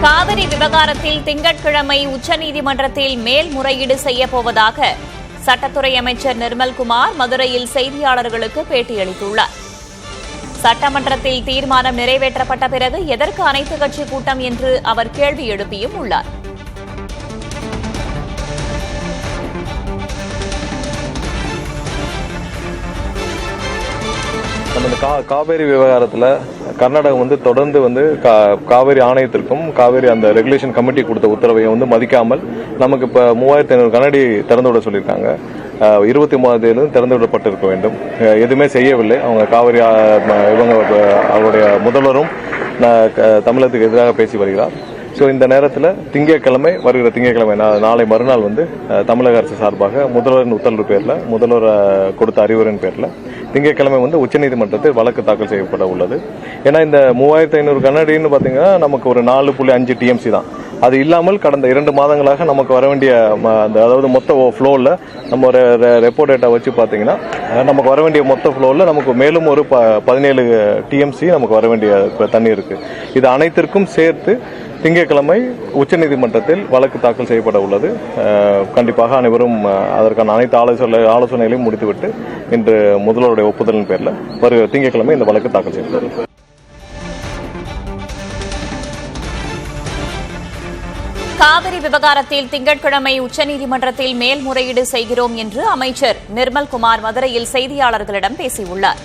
காவிரி விவகாரத்தில் திங்கட்கிழமை உச்சநீதிமன்றத்தில் மேல்முறையீடு செய்யப்போவதாக சட்டத்துறை அமைச்சர் நிர்மல்குமார் மதுரையில் செய்தியாளர்களுக்கு பேட்டியளித்துள்ளார். சட்டமன்றத்தில் தீர்மானம் நிறைவேற்றப்பட்ட பிறகு எதற்கு அனைத்துக் கட்சி கூட்டம் என்று அவர் கேள்வி எழுப்பியும் உள்ளார். நம்ம இந்த காவேரி விவகாரத்தில் கர்நாடகம் தொடர்ந்து காவேரி ஆணையத்திற்கும் காவேரி அந்த ரெகுலேஷன் கமிட்டி கொடுத்த உத்தரவை மதிக்காமல் நமக்கு இப்போ 3500 கனஅடி திறந்து விட சொல்லியிருக்காங்க. 23 தேதி திறந்து விடப்பட்டிருக்க வேண்டும். எதுவுமே செய்யவில்லை. அவங்க காவேரி அவருடைய முதல்வரும் தமிழகத்துக்கு எதிராக பேசி வருகிறார். ஸோ இந்த நேரத்தில் வருகிற திங்கட்கிழமை நாளை மறுநாள் தமிழக அரசு சார்பாக முதல்வரின் உத்தரவு பேரில் முதல்வர் கொடுத்த அறிவுரையின் பேரில் திங்கட்கிழமை உச்சநீதிமன்றத்தில் வழக்கு தாக்கல் செய்யப்பட உள்ளது. ஏன்னா இந்த 3500 கனஅடின்னு பார்த்தீங்கன்னா நமக்கு ஒரு 4.5 டிஎம்சி தான். அது இல்லாமல் கடந்த 2 மாதங்களாக நமக்கு வர வேண்டிய அதாவது மொத்த ஃப்ளோவில் நம்ம ஒரு ரெப்போ டேட்டா வச்சு பார்த்தீங்கன்னா நமக்கு வர வேண்டிய மொத்த ஃப்ளோவில் நமக்கு மேலும் ஒரு 17 டிஎம்சி நமக்கு வர வேண்டிய தண்ணி இருக்கு. இது அனைத்திற்கும் சேர்த்து திங்கட்கிழமை உச்சநீதிமன்றத்தில் வழக்கு தாக்கல் செய்யப்பட உள்ளது. கண்டிப்பாக அனைவரும் அதற்கான அனைத்து ஆலோசனைகளையும் முடித்துவிட்டு இன்று முதல்வருடைய ஒப்புதலின் பேரில் வருகிற திங்கட்கிழமை இந்த வழக்கு தாக்கல் செய்யப்படும். காவிரி விவகாரத்தில் திங்கட்கிழமை உச்சநீதிமன்றத்தில் மேல்முறையீடு செய்கிறோம் என்று அமைச்சர் நிர்மல்குமார் மதுரையில் செய்தியாளர்களிடம் பேசியுள்ளார்.